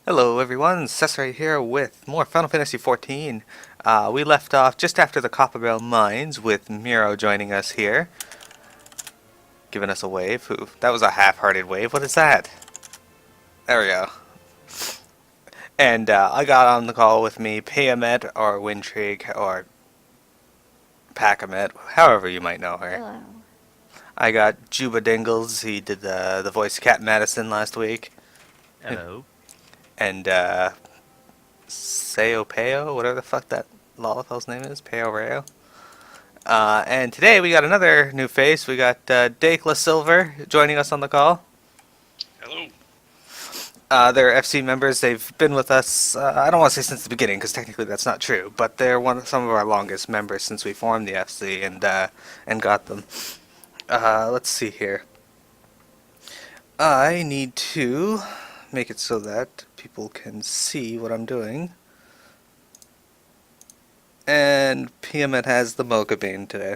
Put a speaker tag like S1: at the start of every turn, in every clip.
S1: Hello everyone, Cesare here with more Final Fantasy XIV. We left off just after the Copperbell Mines with Miro joining us here, giving us a wave. Ooh, that was a half-hearted wave. What is that? There we go. And I got on the call with me Payamet or Wintrig or Packamet, however you might know her.
S2: Hello.
S1: I got Juba Dingles, he did the voice of Cat Madison last week.
S3: Hello.
S1: And Seo Peo, whatever the fuck that Lolithell's name is, Peo Reo. And today we got another new face. We got Dakla Silver joining us on the call.
S4: Hello.
S1: They're FC members. They've been with us, I don't want to say since the beginning, because technically that's not true, but they're some of our longest members since we formed the FC and got them. Let's see here. I need to make it so that people can see what I'm doing. And Piamet has the Mocha Bean today.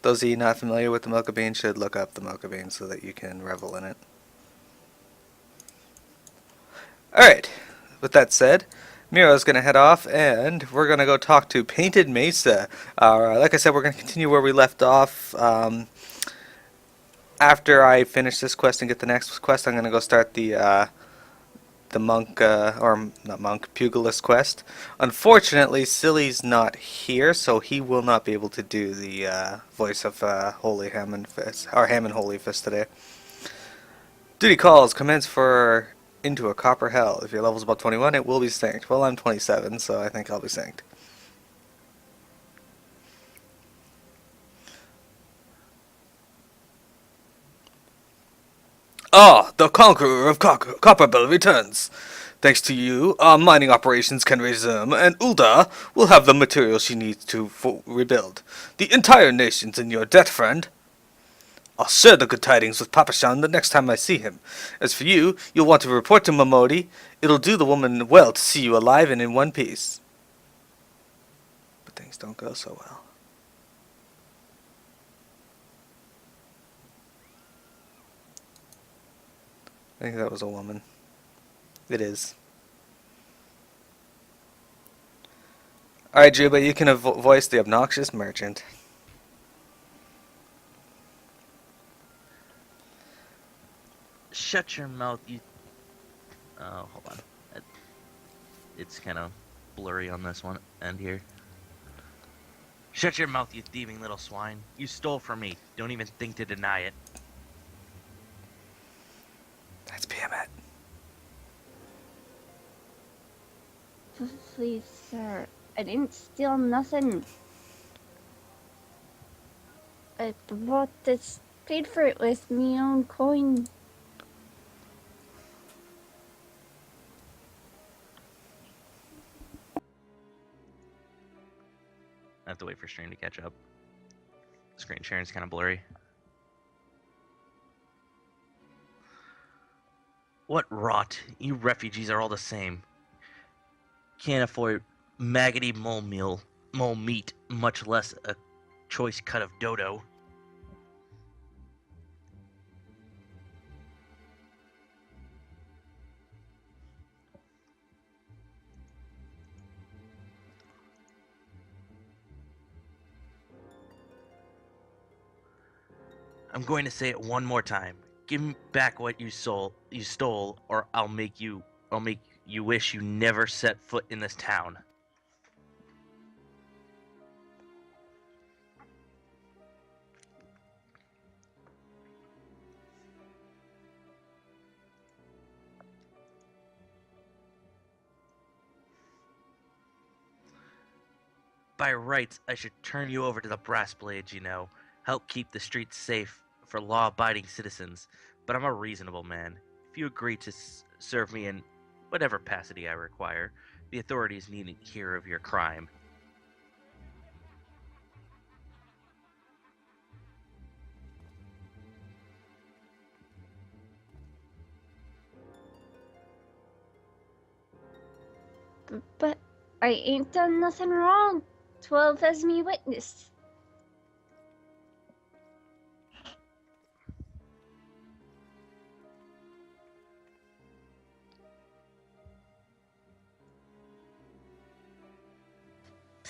S1: Those of you not familiar with the Mocha Bean should look up the Mocha Bean so that you can revel in it. Alright, with that said, Miro's going to head off and we're going to go talk to Painted Mesa. Like I said, we're going to continue where we left off. After I finish this quest and get the next quest, I'm going to go start the monk, or not monk, Pugilist quest. Unfortunately, Silly's not here, so he will not be able to do the voice of Holy Hamon Fist, or Hamon Holyfist today. Duty calls commence for Into a Copper Hell. If your level's above 21, it will be synced. Well, I'm 27, so I think I'll be synced. Ah, the conqueror of Copperbell returns. Thanks to you, our mining operations can resume, and Ulda will have the materials she needs to rebuild. The entire nation's in your debt, friend. I'll share the good tidings with Papashan the next time I see him. As for you, you'll want to report to Momodi. It'll do the woman well to see you alive and in one piece. But things don't go so well. I think that was a woman. It is. Alright, Juba, you can voice the obnoxious merchant.
S3: Shut your mouth, you... Oh, hold on. It's kind of blurry on this one end here. Shut your mouth, you thieving little swine. You stole from me. Don't even think to deny it.
S1: That's Piamet.
S2: Please, sir. I didn't steal nothing. I bought this, paid for it with me own coin.
S3: I have to wait for stream to catch up. Screen sharing's kind of blurry. What rot. You refugees are all the same. Can't afford maggoty mole meat, much less a choice cut of dodo. I'm going to say it one more time. Give me back what you stole, or I'll make you wish you never set foot in this town. By rights, I should turn you over to the brass blades, you know. Help keep the streets safe for law-abiding citizens. But I'm a reasonable man. If you agree to serve me in whatever capacity I require, the authorities needn't hear of your crime.
S2: But I ain't done nothing wrong. 12 as me witness.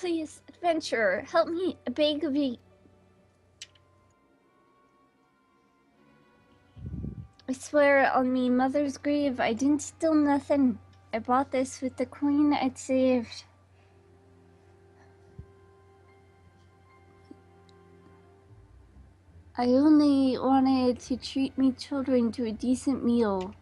S2: Please, adventurer, help me. I beg of you. I swear on me mother's grave, I didn't steal nothing. I bought this with the coin I'd saved. I only wanted to treat me children to a decent meal.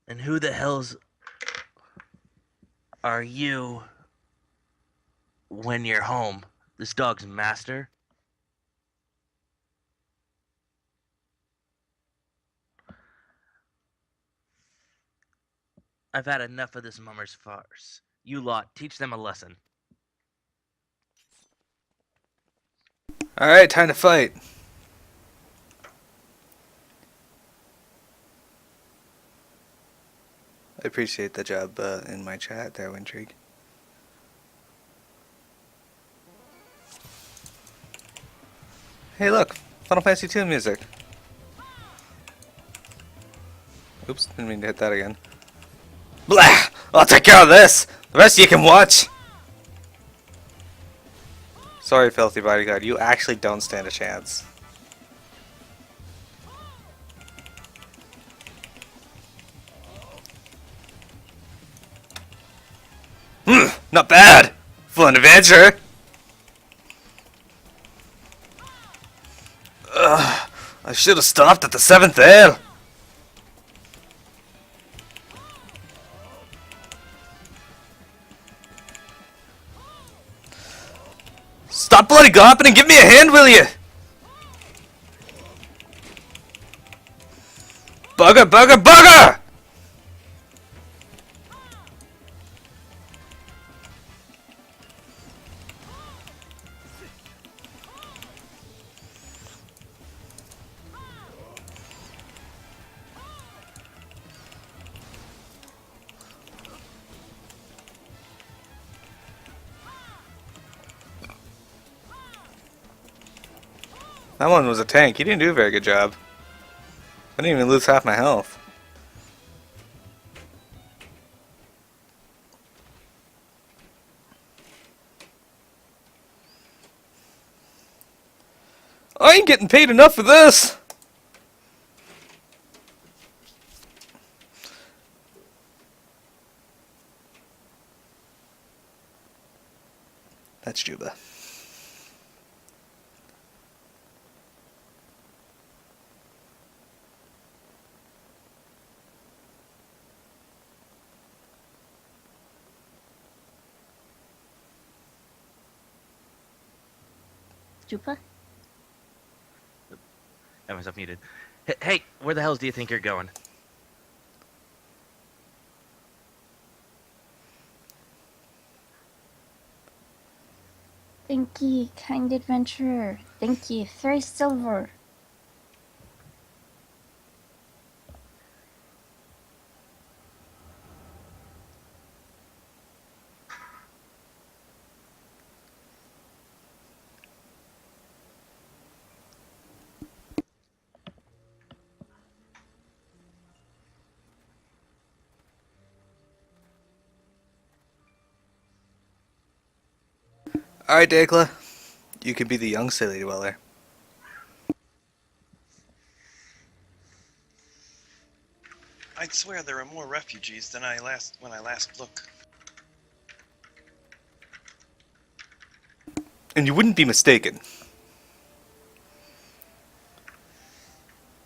S3: And who the hell's are you when you're home? This dog's master? I've had enough of this mummer's farce. You lot, teach them a lesson.
S1: Alright, time to fight. I appreciate the job in my chat there, Wintrigue. Hey look, Final Fantasy II music. Oops, didn't mean to hit that again. Blah! I'll take care of this! The rest you can watch! Sorry, filthy bodyguard, you actually don't stand a chance. Not bad! For an adventure! I should have stopped at the 7th ale! Stop bloody gopping and give me a hand, will you? Bugger, bugger, bugger! That one was a tank. He didn't do a very good job. I didn't even lose half my health. I ain't getting paid enough for this! That's Juba.
S2: Jupa?
S3: Got myself muted. Hey, where the hell do you think you're going?
S2: Thank ye, kind adventurer. Thank ye, thrice silver.
S1: Alright, Dacla. You can be the young silly dweller.
S4: I'd swear there are more refugees than when I last looked.
S1: And you wouldn't be mistaken.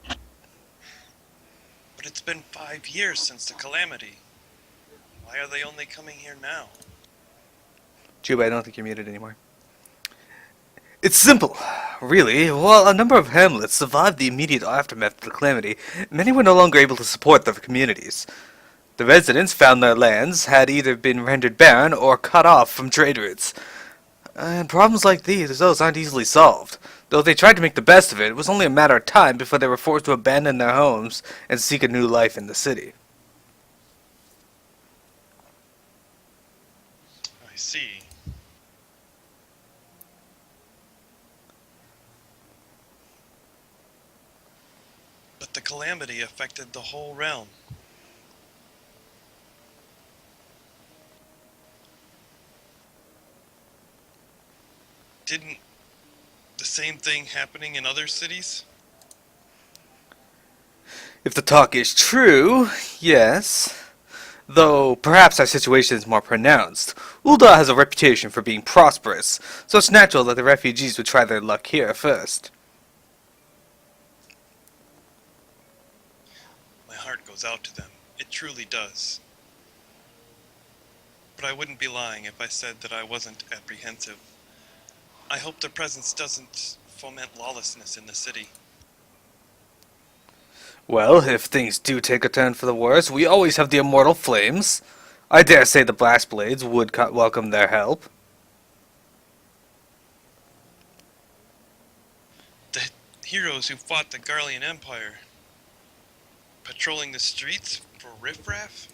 S4: But it's been 5 years since the calamity. Why are they only coming here now?
S1: Juba, I don't think you're muted anymore. It's simple, really. While a number of hamlets survived the immediate aftermath of the calamity, many were no longer able to support their communities. The residents found their lands had either been rendered barren or cut off from trade routes. And problems like those aren't easily solved. Though they tried to make the best of it, it was only a matter of time before they were forced to abandon their homes and seek a new life in the city.
S4: I see. the calamity affected the whole realm. Didn't the same thing happening in other cities?
S1: If the talk is true, yes. Though perhaps our situation is more pronounced. Ul'dah has a reputation for being prosperous, so it's natural that the refugees would try their luck here first.
S4: My heart goes out to them. It truly does. But I wouldn't be lying if I said that I wasn't apprehensive. I hope their presence doesn't foment lawlessness in the city.
S1: Well, if things do take a turn for the worse, we always have the immortal flames. I dare say the blast blades would welcome their help.
S4: The heroes who fought the Garlean Empire, patrolling the streets for riffraff?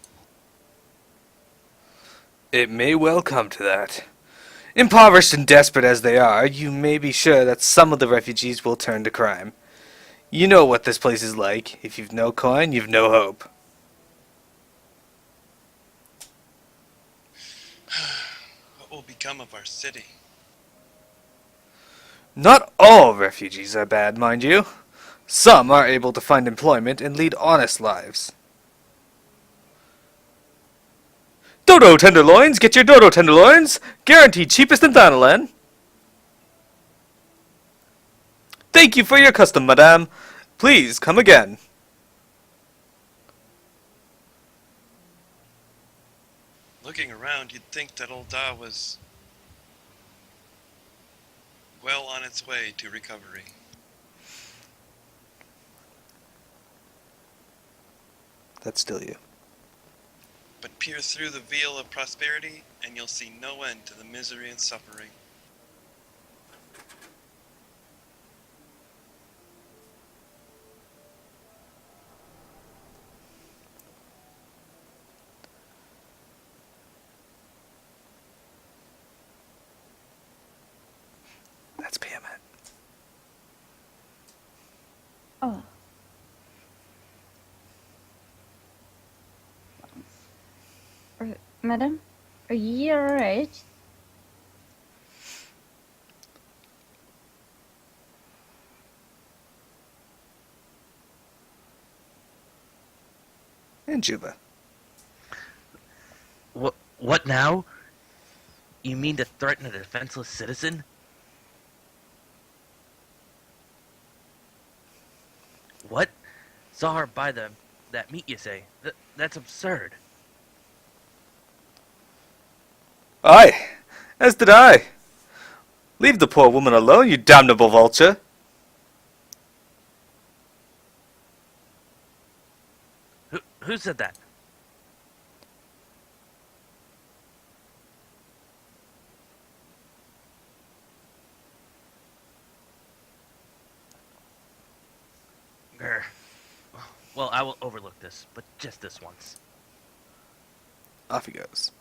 S1: It may well come to that. Impoverished and desperate as they are, you may be sure that some of the refugees will turn to crime. You know what this place is like. If you've no coin, you've no hope.
S4: What will become of our city?
S1: Not all refugees are bad, mind you. Some are able to find employment and lead honest lives. Dodo tenderloins! Get your dodo tenderloins! Guaranteed cheapest in Thanalan. Thank you for your custom, madame. Please come again.
S4: Looking around, you'd think that Ul'dah was well on its way to recovery.
S1: That's still you.
S4: But peer through the veil of prosperity, and you'll see no end to the misery and suffering.
S1: That's Payment.
S2: Oh. Madam, are you alright?
S1: And Juba.
S3: What now? You mean to threaten a defenseless citizen? What? Saw her buy that meat, you say? That's absurd.
S1: Aye, as did I. Leave the poor woman alone, you damnable vulture.
S3: Who said that? Grr. Well, I will overlook this, but just this once.
S1: Off he goes.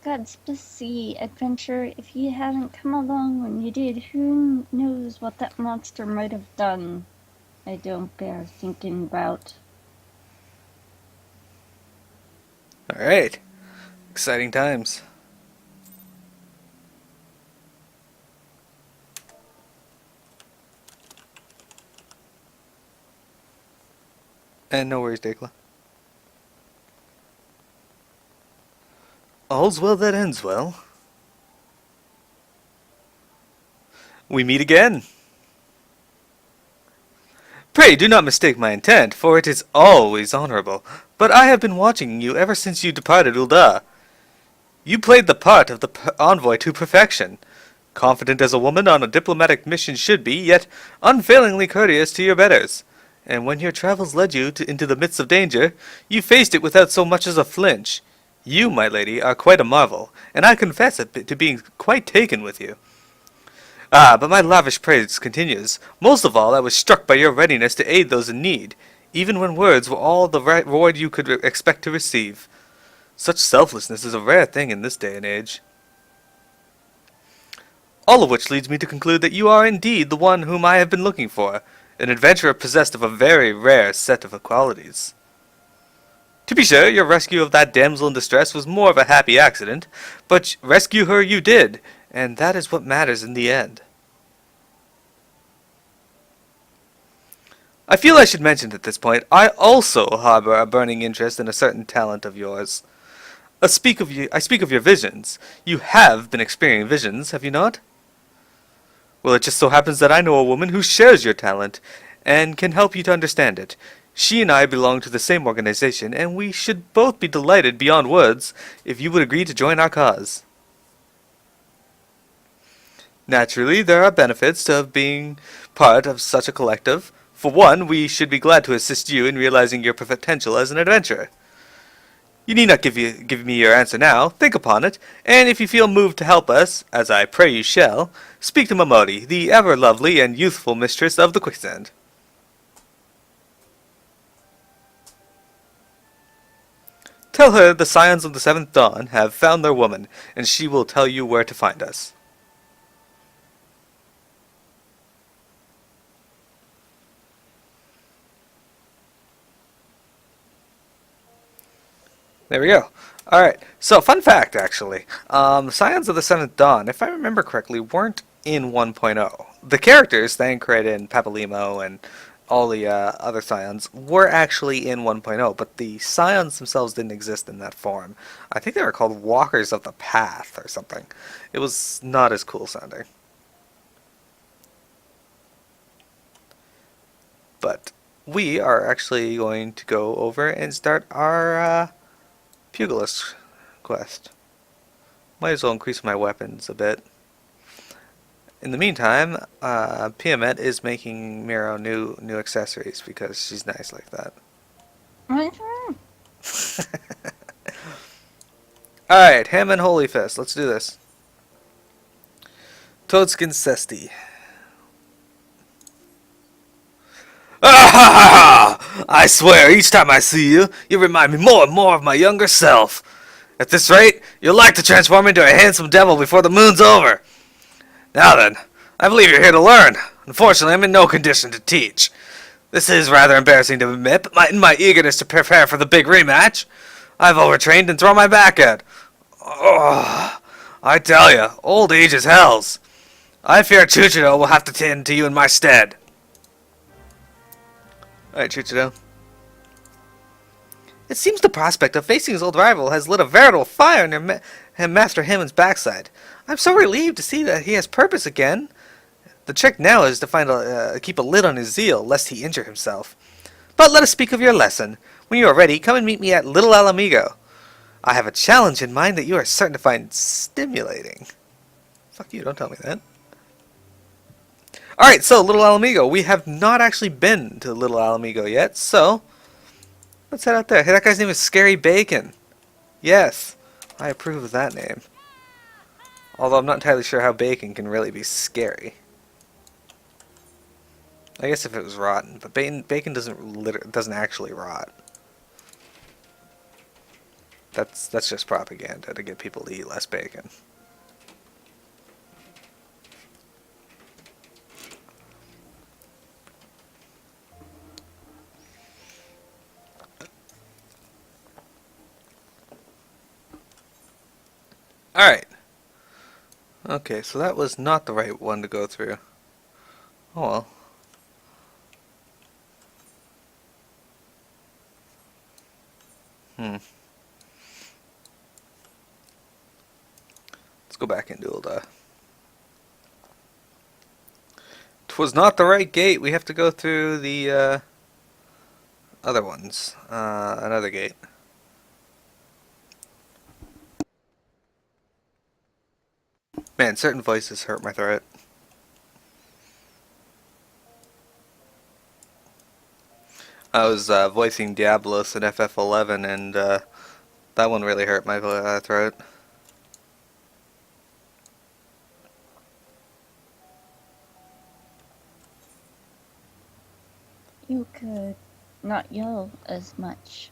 S2: Godspeed, adventure. If you hadn't come along when you did, who knows what that monster might have done? I don't bear thinking about.
S1: Alright. Exciting times. And no worries, Dekla. All's well that ends well. We meet again. Pray do not mistake my intent, for it is always honorable. But I have been watching you ever since you departed Ul'dah. You played the part of the envoy to perfection. Confident as a woman on a diplomatic mission should be, yet unfailingly courteous to your betters. And when your travels led you into the midst of danger, you faced it without so much as a flinch. You, my lady, are quite a marvel, and I confess it to being quite taken with you. Ah, but my lavish praise continues. Most of all, I was struck by your readiness to aid those in need, even when words were all the reward you could expect to receive. Such selflessness is a rare thing in this day and age. All of which leads me to conclude that you are indeed the one whom I have been looking for, an adventurer possessed of a very rare set of qualities. To be sure, your rescue of that damsel in distress was more of a happy accident, but rescue her you did, and that is what matters in the end. I feel I should mention at this point, I also harbor a burning interest in a certain talent of yours. I speak of your visions. You have been experiencing visions, have you not? Well, it just so happens that I know a woman who shares your talent, and can help you to understand it. She and I belong to the same organization, and we should both be delighted beyond words if you would agree to join our cause. Naturally, there are benefits to being part of such a collective. For one, we should be glad to assist you in realizing your potential as an adventurer. You need not give me your answer now. Think upon it, and if you feel moved to help us, as I pray you shall, speak to Momodi, the ever-lovely and youthful mistress of the quicksand. Tell her the Scions of the Seventh Dawn have found their woman, and she will tell you where to find us. There we go. Alright, so fun fact, actually. The Scions of the Seventh Dawn, if I remember correctly, weren't in 1.0. The characters, Thancred and Papalimo and all the other Scions, were actually in 1.0, but the Scions themselves didn't exist in that form. I think they were called Walkers of the Path or something. It was not as cool sounding. But we are actually going to go over and start our Pugilist quest. Might as well increase my weapons a bit. In the meantime, Piamet is making Miro new accessories because she's nice like that. Alright, Hamon Holyfist, let's do this. Toadskin Cesti. I swear, each time I see you, you remind me more and more of my younger self. At this rate, you'll like to transform into a handsome devil before the moon's over. Now then, I believe you're here to learn. Unfortunately, I'm in no condition to teach. This is rather embarrassing to admit, but in my eagerness to prepare for the big rematch, I've overtrained and thrown my back at. Oh, I tell you, old age is hell's. I fear Chuchito will have to tend to you in my stead. Alright, Chuchito. It seems the prospect of facing his old rival has lit a veritable fire in Master Hamon's backside. I'm so relieved to see that he has purpose again. The trick now is to keep a lid on his zeal, lest he injure himself. But let us speak of your lesson. When you are ready, come and meet me at Little Alamigo. I have a challenge in mind that you are certain to find stimulating. Fuck you, don't tell me that. Alright, so Little Alamigo. We have not actually been to Little Alamigo yet, so let's head out there. Hey, that guy's name is Scary Bacon. Yes, I approve of that name. Although I'm not entirely sure how bacon can really be scary. I guess if it was rotten, but bacon doesn't actually rot. That's just propaganda to get people to eat less bacon. Alright. Okay, so that was not the right one to go through. Oh well. Let's go back and do the... 'Twas not the right gate. We have to go through the other ones. Another gate. Man, certain voices hurt my throat. I was voicing Diablos in FF11, and that one really hurt my throat.
S2: You could not yell as much.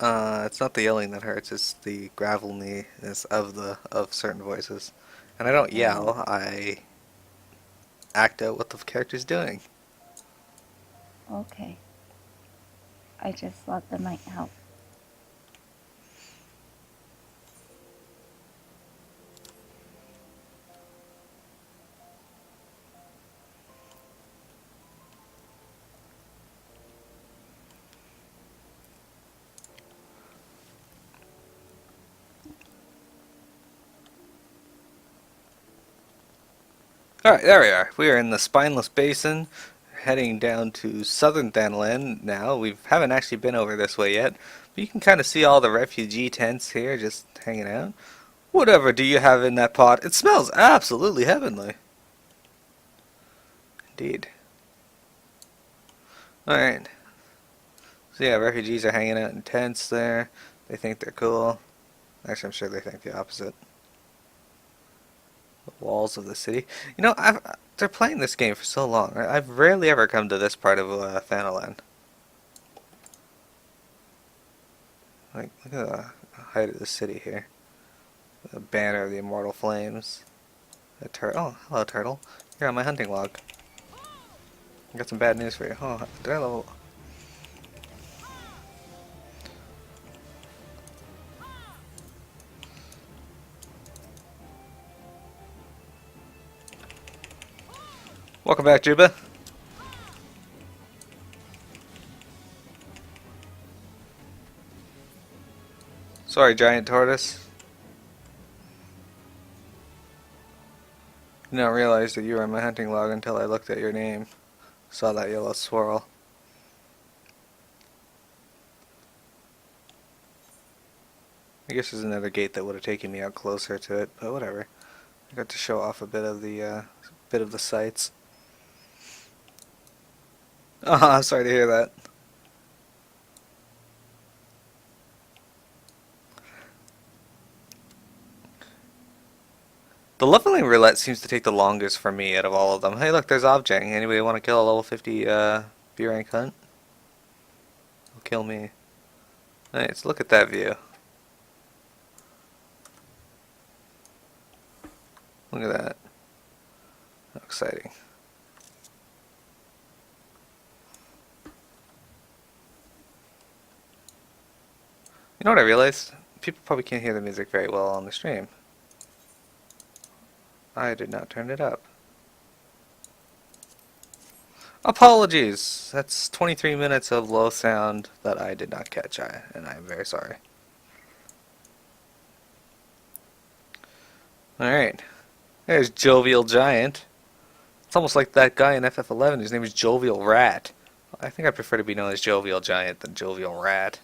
S1: It's not the yelling that hurts; it's the gravelness of certain voices. And I don't yell, I act out what the character's doing.
S2: Okay. I just thought that might help.
S1: Alright, there we are. We are in the Spineless Basin, heading down to southern Thanalan now. We haven't actually been over this way yet, but you can kind of see all the refugee tents here just hanging out. Whatever do you have in that pot? It smells absolutely heavenly. Indeed. Alright. So yeah, refugees are hanging out in tents there. They think they're cool. Actually, I'm sure they think the opposite. The walls of the city. You know, they're playing this game for so long. I've rarely ever come to this part of Thanalan. Like, look at the height of the city here. The banner of the immortal flames. The turtle. Oh, hello, turtle. You're on my hunting log. I got some bad news for you. Oh, did I level? Welcome back, Juba. Sorry, giant tortoise. Did not realize that you were on my hunting log until I looked at your name. Saw that yellow swirl. I guess there's another gate that would have taken me out closer to it, but whatever. I got to show off a bit of the sights. Oh, I'm sorry to hear that. The leveling roulette seems to take the longest for me out of all of them. Hey, look, there's Objang. Anybody want to kill a level 50 B rank hunt? He'll kill me. Nice, look at that view. Look at that. How exciting. You know what I realized? People probably can't hear the music very well on the stream. I did not turn it up. Apologies! That's 23 minutes of low sound that I did not catch, and I am very sorry. Alright. There's Jovial Giant. It's almost like that guy in FF11 whose name is Jovial Rat. I think I prefer to be known as Jovial Giant than Jovial Rat.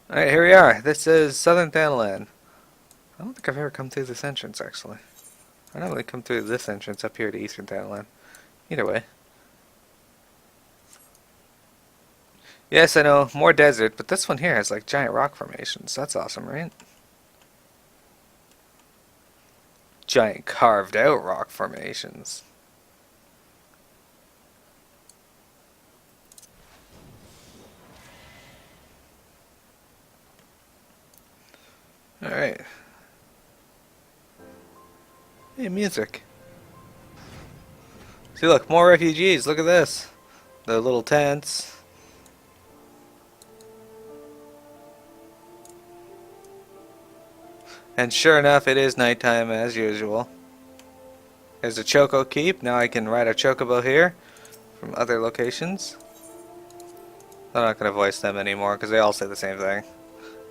S1: Alright, here we are. This is Southern Thanalan. I don't think I've ever come through this entrance, actually. I normally come through this entrance up here to Eastern Thanalan. Either way. Yes, I know, more desert, but this one here has like giant rock formations. That's awesome, right? Giant carved out rock formations. Alright. Hey, music. See, look, more refugees. Look at this. Their little tents. And sure enough, it is nighttime as usual. There's a Choco Keep. Now I can ride a Chocobo here from other locations. I'm not going to voice them anymore because they all say the same thing.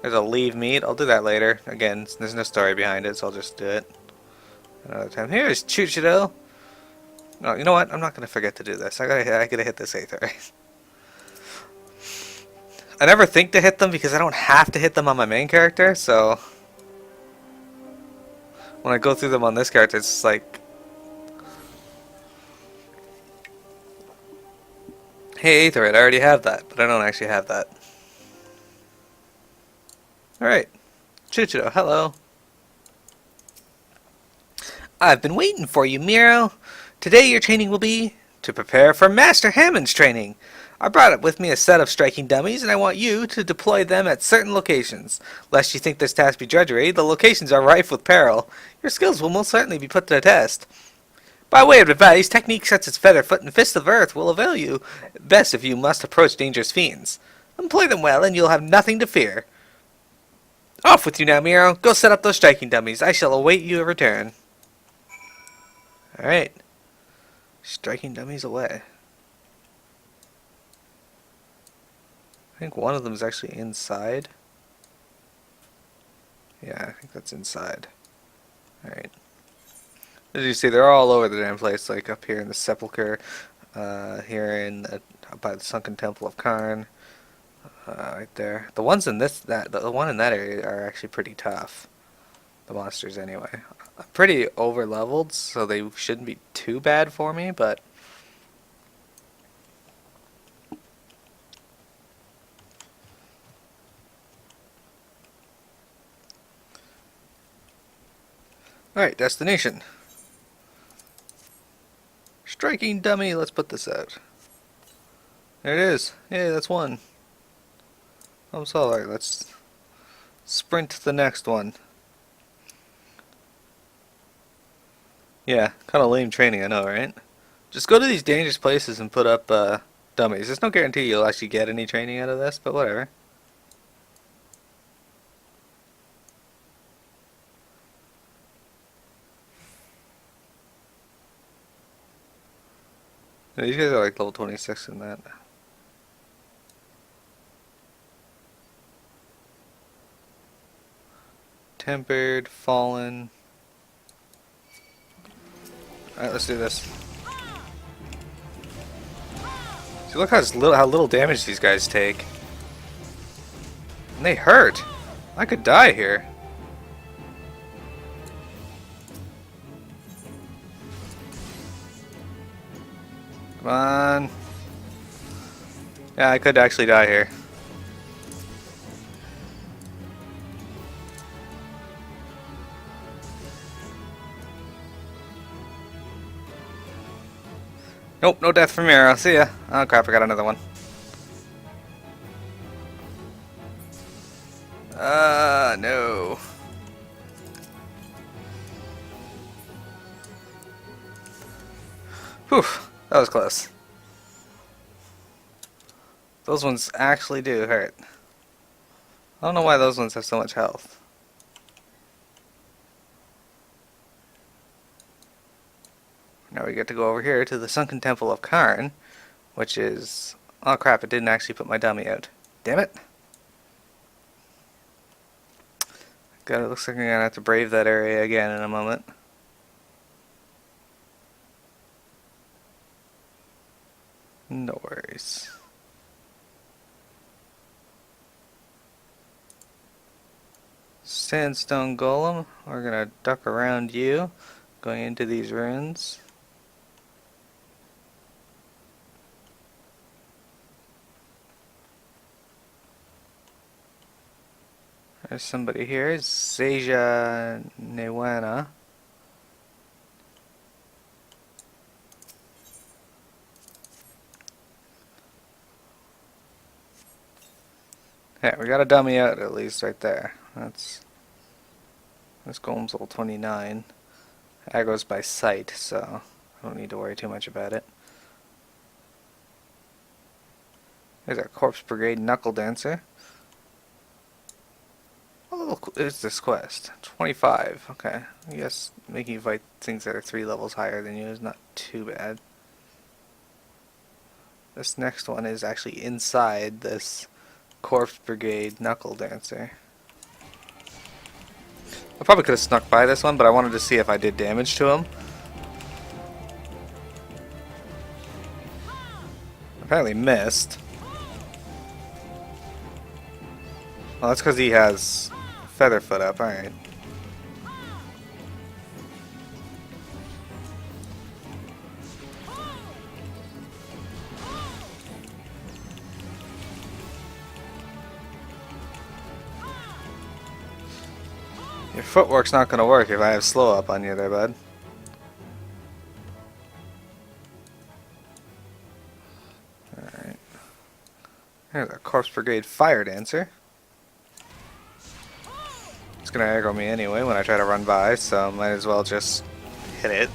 S1: There's a leave meet. I'll do that later. Again, there's no story behind it, so I'll just do it another time. Here's Chuchido. No, you know what? I'm not going to forget to do this. I gotta hit this Aether. I never think to hit them because I don't have to hit them on my main character, so when I go through them on this character, it's just like, hey, Aetherite, I already have that, but I don't actually have that. Alright. Chuchido, hello. I've been waiting for you, Miro. Today your training will be to prepare for Master Hamon's training. I brought up with me a set of striking dummies, and I want you to deploy them at certain locations. Lest you think this task be drudgery, the locations are rife with peril. Your skills will most certainly be put to the test. By way of advice, techniques such as Feather Foot and Fist of Earth will avail you best if you must approach dangerous fiends. Employ them well, and you'll have nothing to fear. Off with you now, Miro. Go set up those striking dummies. I shall await your return. Alright. Striking dummies away. I think one of them is actually inside. Yeah, I think that's inside. Alright. As you see, they're all over the damn place, like up here in the Sepulchre, here in by the Sunken Temple of Karn, right there. The ones in the one in that area are actually pretty tough. The monsters, anyway. I'm pretty over leveled, so they shouldn't be too bad for me, but. Alright, destination. Striking dummy, let's put this out. There it is. Hey, that's one. I'm sorry, let's sprint to the next one. Yeah, kind of lame training, I know, right? Just go to these dangerous places and put up dummies. There's no guarantee you'll actually get any training out of this, but whatever. Yeah, these guys are like level 26 in that. Tempered, fallen. Alright, let's do this. See, look how little damage these guys take. And they hurt. I could die here. Come on. Yeah, I could actually die here. Nope, no death for Miro. See ya. Oh crap, I got another one. No. Whew, that was close. Those ones actually do hurt. I don't know why those ones have so much health. Now we get to go over here to the Sunken Temple of Karn, which is... Oh crap, it didn't actually put my dummy out. Damn it. God, it looks like I'm gonna have to brave that area again in a moment. No worries. Sandstone Golem, we're gonna duck around you, going into these ruins. There's somebody here, Zaja Newana. Yeah, we got a dummy out at least right there. This golem's level 29. Aggro's by sight, so I don't need to worry too much about it. There's our Corpse Brigade Knuckle Dancer. What level is this quest? 25. Okay. I guess making you fight things that are 3 levels higher than you is not too bad. This next one is actually inside this Corpse Brigade Knuckle Dancer. I probably could have snuck by this one, but I wanted to see if I did damage to him. Apparently missed. Well, that's because he has Featherfoot up, alright. Your footwork's not going to work if I have slow up on you there, bud. Alright. Corpse Brigade Fire Dancer. It's gonna aggro me anyway when I try to run by, so might as well just hit it.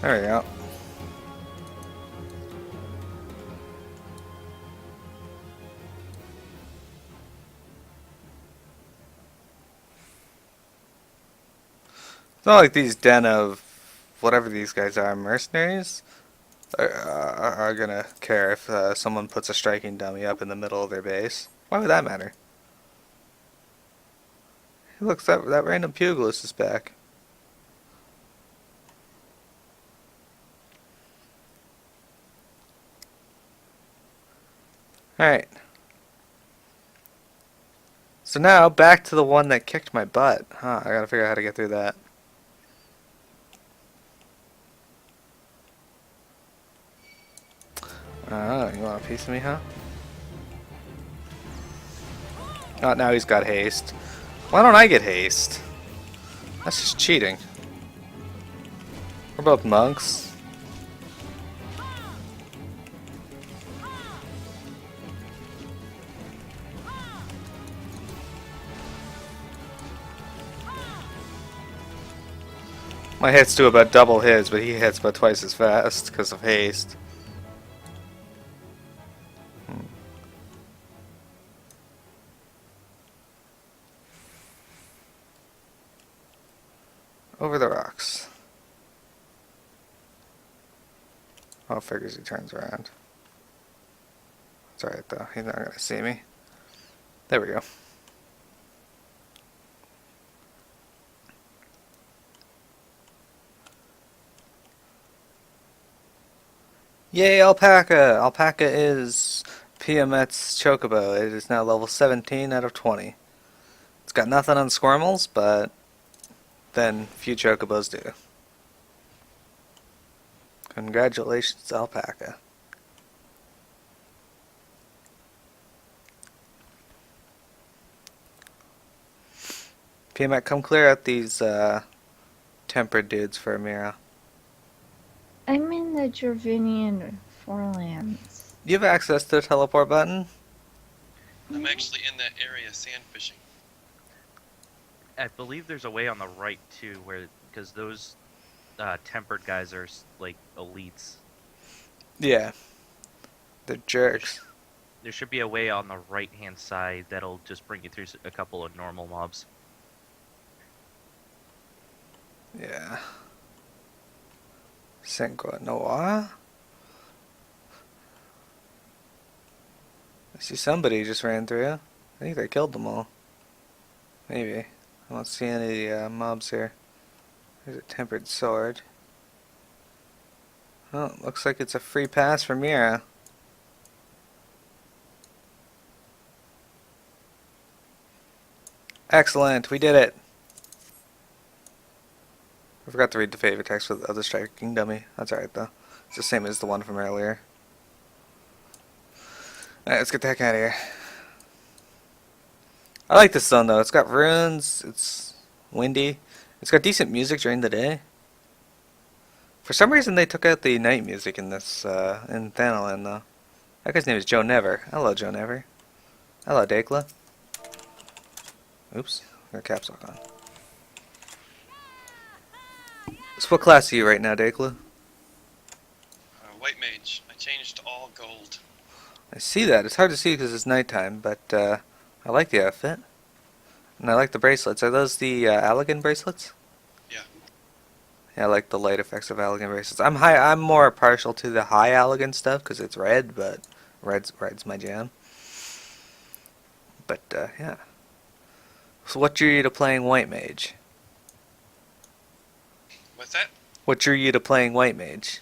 S1: There we go. It's not like these den of whatever these guys are, mercenaries, are gonna care if someone puts a striking dummy up in the middle of their base. Why would that matter? Hey, look, that random pugilist is back. Alright. So now, back to the one that kicked my butt. Huh, I gotta figure out how to get through that. Oh, you want a piece of me, huh? Oh, now he's got haste. Why don't I get haste? That's just cheating. We're both monks. My hits do about double his, but he hits about twice as fast because of haste. Over the rocks. Oh, figures he turns around. It's alright though, he's not gonna see me. There we go. Yay, Alpaca! Alpaca is Piamet's Chocobo. It is now level 17 out of 20. It's got nothing on Squirmels, but then few Chocobos do. Congratulations, Alpaca. Piamet, come clear out these tempered dudes for Amira.
S2: I'm in the Gervinian Forelands.
S1: Do you have access to the teleport button?
S4: I'm actually in that area sand fishing.
S3: I believe there's a way on the right too, where because those tempered guys are like elites.
S1: Yeah. They're jerks.
S3: There should be a way on the right-hand side that'll just bring you through a couple of normal mobs.
S1: Yeah. Cinco Noir? I see somebody just ran through. I think they killed them all. Maybe. I don't see any mobs here. There's a tempered sword. Oh, looks like it's a free pass for Mira. Excellent, we did it. I forgot to read the favorite text with the other striking dummy. That's alright though. It's the same as the one from earlier. Alright, let's get the heck out of here. I like this zone though. It's got runes, it's windy, it's got decent music during the day. For some reason they took out the night music in this, in Thanalan though. That guy's name is Joe Never. Hello, Joe Never. Hello, Dakla. Oops, got caps lock on. So what class are you right now, Dakla?
S4: White mage. I changed to all gold.
S1: I see that. It's hard to see because it's nighttime, but I like the outfit. And I like the bracelets. Are those the Allegan bracelets?
S4: Yeah.
S1: Yeah, I like the light effects of Allegan bracelets. I'm more partial to the high Allegan stuff because it's red, but red's my jam. But yeah. So what drew you to playing White Mage?
S4: What's that?
S1: What drew you to playing White Mage?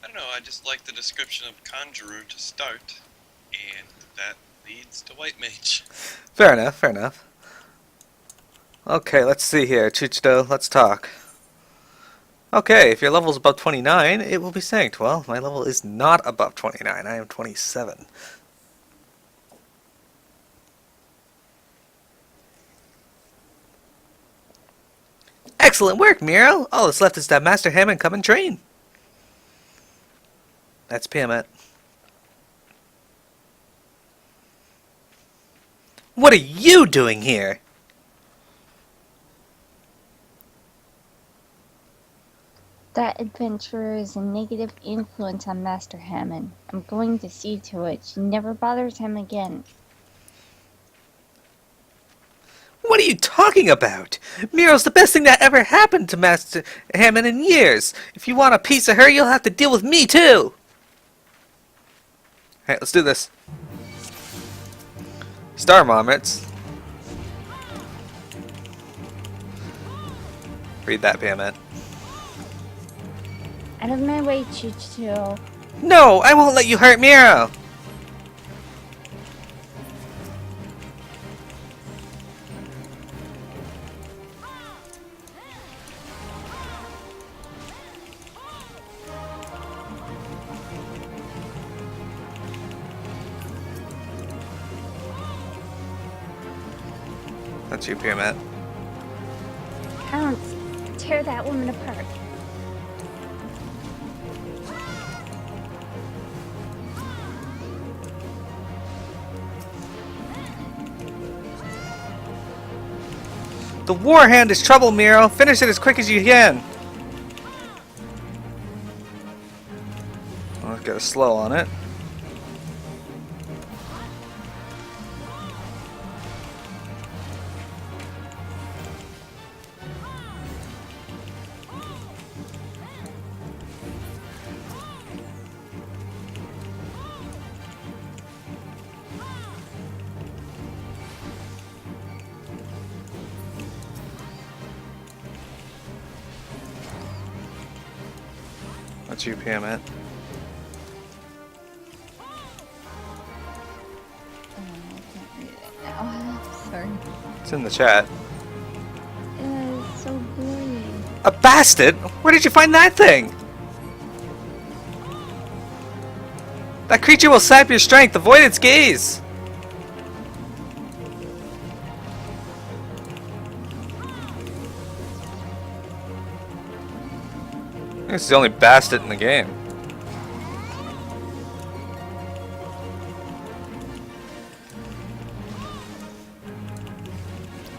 S4: I don't know, I just like the description of Conjurer to start, and that leads to White Mage.
S1: Fair enough, fair enough. Okay, let's see here. Chuchito, let's talk. Okay, if your level is above 29, it will be synced. Well, my level is not above 29. I am 27. Excellent work, Miro. All that's left is to have Master Hamon come and train. That's Piamet. What are you doing here?
S2: That adventurer is a negative influence on Master Hamon. I'm going to see to it she never bothers him again.
S1: What are you talking about? Miro's the best thing that ever happened to Master Hamon in years. If you want a piece of her, you'll have to deal with me too. Alright, let's do this. Star Moments. Read that, Piamet.
S2: Out of my way, Chicho.
S1: No, I won't let you hurt Miro. That's you, Piamet.
S2: Pounce, tear that woman apart.
S1: The war hand is trouble, Miro. Finish it as quick as you can. I'll get a slow on it. That's you, Piamet.
S2: I can't read it now. Sorry.
S1: It's in the chat.
S2: It's so blurry.
S1: A bastard? Where did you find that thing? That creature will sap your strength. Avoid its gaze. This is the only bastard in the game.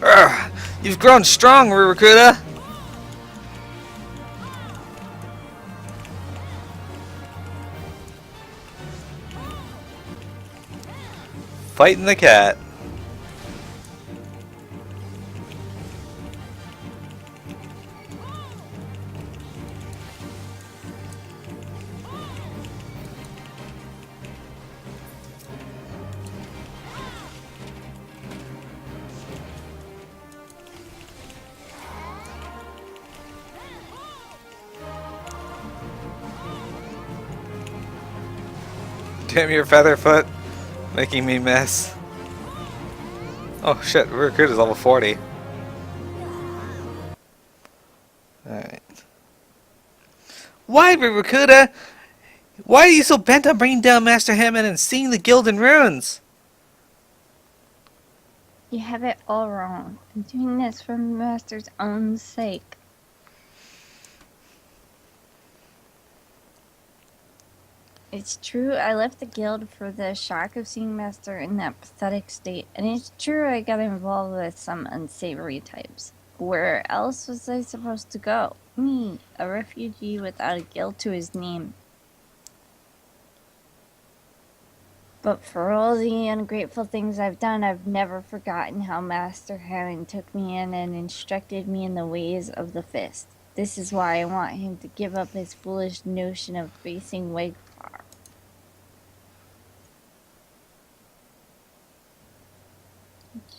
S1: Urgh, you've grown strong, Rurukuda. Fighting the cat. Damn your Featherfoot, making me miss. Oh shit, Rurukuda's level 40. Alright. Why, Rurukuda? Why are you so bent on bringing down Master Hamon and seeing the guild in ruins?
S2: You have it all wrong. I'm doing this for Master's own sake. It's true, I left the guild for the shock of seeing Master in that pathetic state, and it's true I got involved with some unsavory types. Where else was I supposed to go? Me, a refugee without a guild to his name. But for all the ungrateful things I've done, I've never forgotten how Master Hamon took me in and instructed me in the ways of the fist. This is why I want him to give up his foolish notion of facing Wegfar.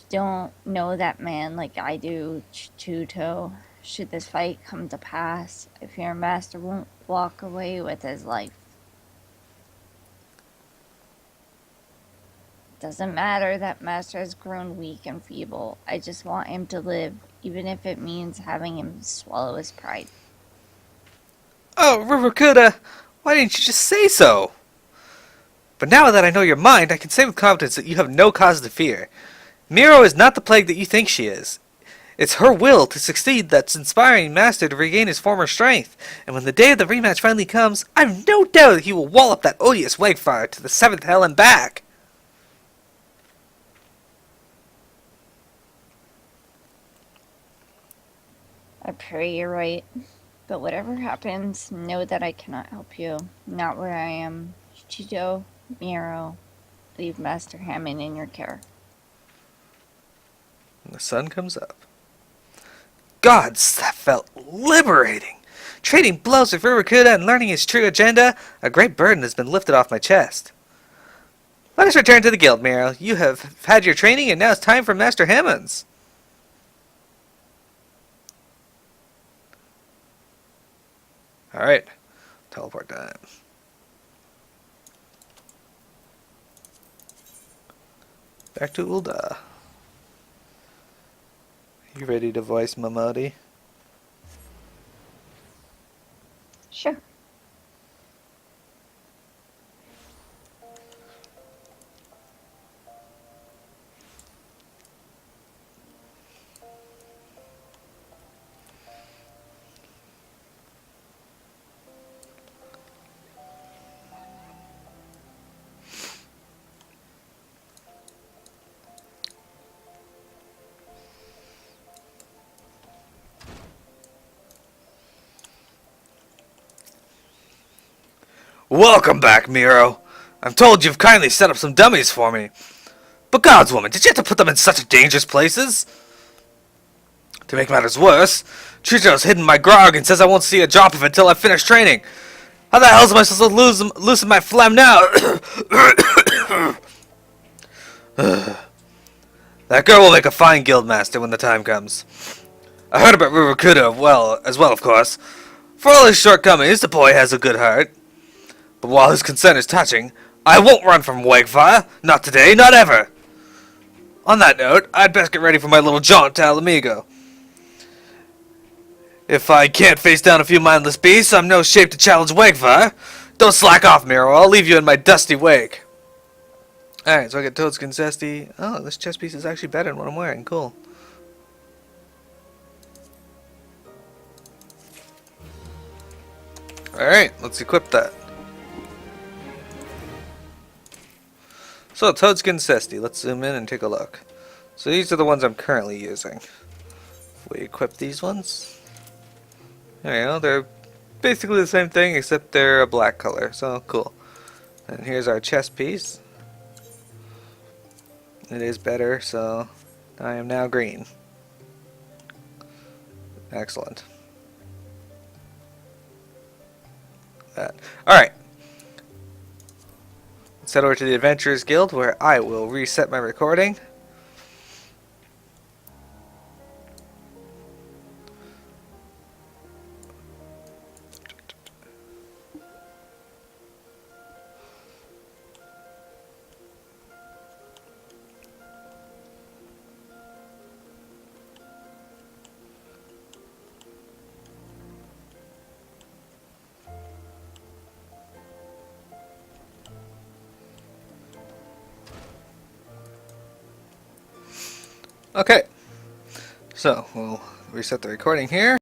S2: Don't know that man like I do, Chuto. Should this fight come to pass, I fear Master won't walk away with his life. Doesn't matter that Master has grown weak and feeble. I just want him to live, even if it means having him swallow his pride.
S1: Oh, Rivercuda, why didn't you just say so? But now that I know your mind, I can say with confidence that you have no cause to fear. Miro is not the plague that you think she is. It's her will to succeed that's inspiring Master to regain his former strength, and when the day of the rematch finally comes, I've no doubt that he will wallop that odious Wagfire to the seventh hell and back.
S2: I pray you're right. But whatever happens, know that I cannot help you. Not where I am. Chicho, Miro, leave Master Hamon in your care.
S1: And the sun comes up. Gods, that felt liberating! Trading blows with Rivercuda and learning his true agenda, a great burden has been lifted off my chest. Let us return to the guild, Miro. You have had your training, and now it's time for Master Hamon's. Alright. Teleport time. Back to Ulda. You ready to voice Mamodi?
S2: Sure.
S1: Welcome back, Miro. I'm told you've kindly set up some dummies for me. But gods, woman, did you have to put them in such dangerous places? To make matters worse, Chicho's hidden my grog and says I won't see a drop of it until I finish training. How the hell am I supposed to loosen my phlegm now? That girl will make a fine guild master when the time comes. I heard about Rivercuda as well, of course. For all his shortcomings, the boy has a good heart. But while his consent is touching, I won't run from Wagfire. Not today, not ever. On that note, I'd best get ready for my little jaunt to Alamigo. If I can't face down a few mindless beasts, I'm no shape to challenge Wagfire. Don't slack off, Miro. I'll leave you in my dusty wake. Alright, so I get Toadskin Zesty. Oh, this chest piece is actually better than what I'm wearing. Cool. Alright, let's equip that. So, Toadskin Zesty. Let's zoom in and take a look. So these are the ones I'm currently using. We equip these ones. There you go. They're basically the same thing, except they're a black color. So, cool. And here's our chest piece. It is better, so I am now green. Excellent. Alright. Let's head over to the Adventurers Guild, where I will reset my recording. Okay, so we'll reset the recording here.